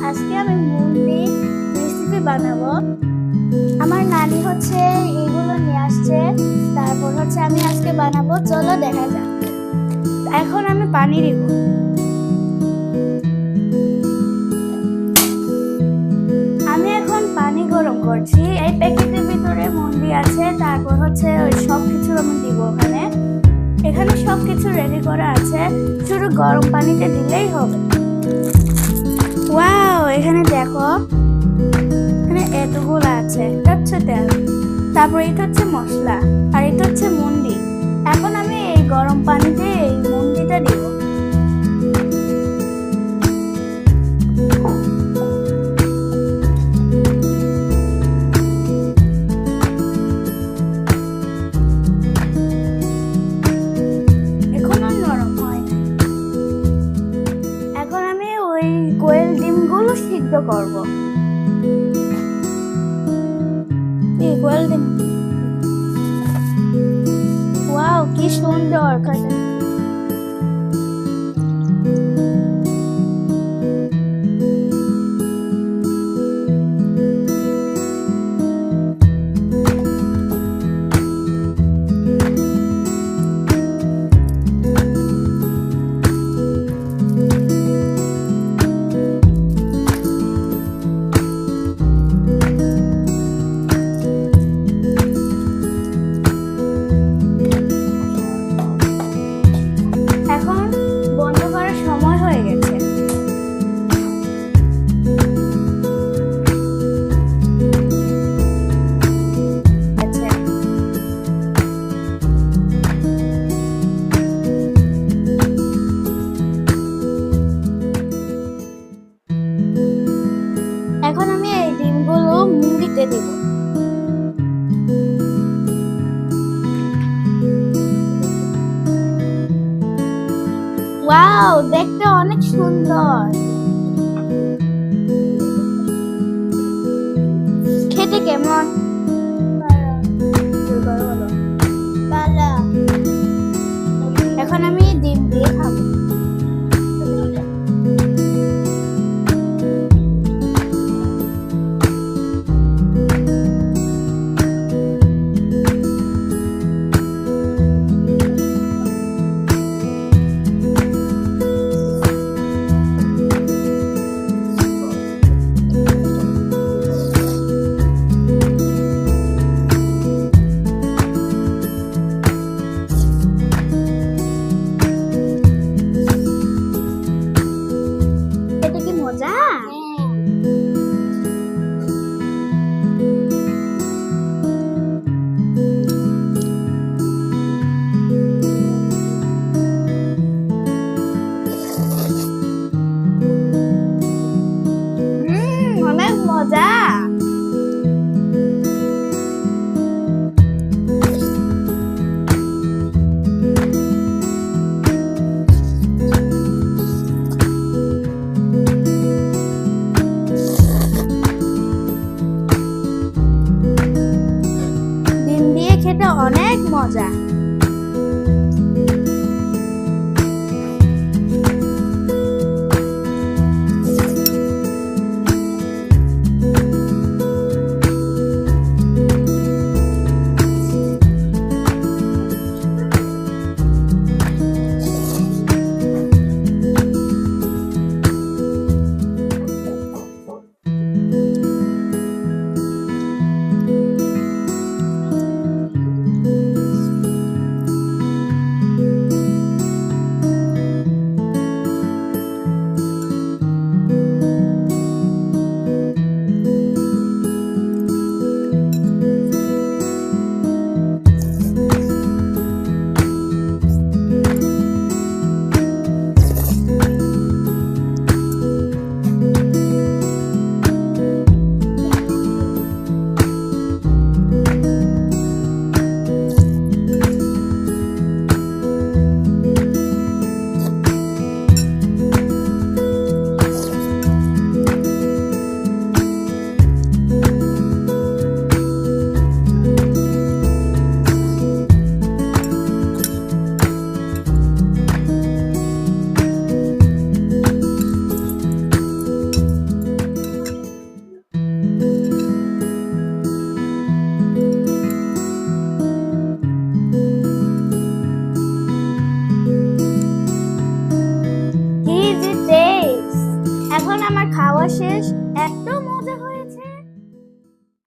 আজকে আমি মুন্ডি রেসিপি বানাবো। আমার নানি হচ্ছে এগুলো নিয়ে আসছে, তারপর হচ্ছে আমি আজকে বানাবো। চলো দেখা যাক। এখন আমি পানি দিব। আমি এখন পানি গরম করছি। এই প্যাকেটের ভিতরে মুন্ডি আছে, তারপর হচ্ছে ওই সব কিছু আমি দিব। এখানে সবকিছু রেডি করা আছে, শুধু গরম পানিতে দিলেই হবে। ওয়াও, এখানে দেখো, এখানে এতগুলো আছে। এটা হচ্ছে তেল, তারপর এটা হচ্ছে মশলা, আর এটা হচ্ছে মুন্ডি। এখন আমি এই গরম পানিতে এই মুন্ডিটা দিব। এখনো নরম হয়। এখন আমি ওই কোয়েল ডিমগুলো সিদ্ধ করব। কোয়েল ডিম, ওয়াও কি সুন্দর খেতে। এখন বন্ধ করার সময় হয়ে গেছে। এখন আমি এই ডিমগুলো মুন্ডিতে দিব। ওয়াও, দেখতে অনেক সুন্দর। খেতে কেমন? এখন আমি ডিম দিয়ে খাবো। এখন আমার খাওয়া শেষ, একদম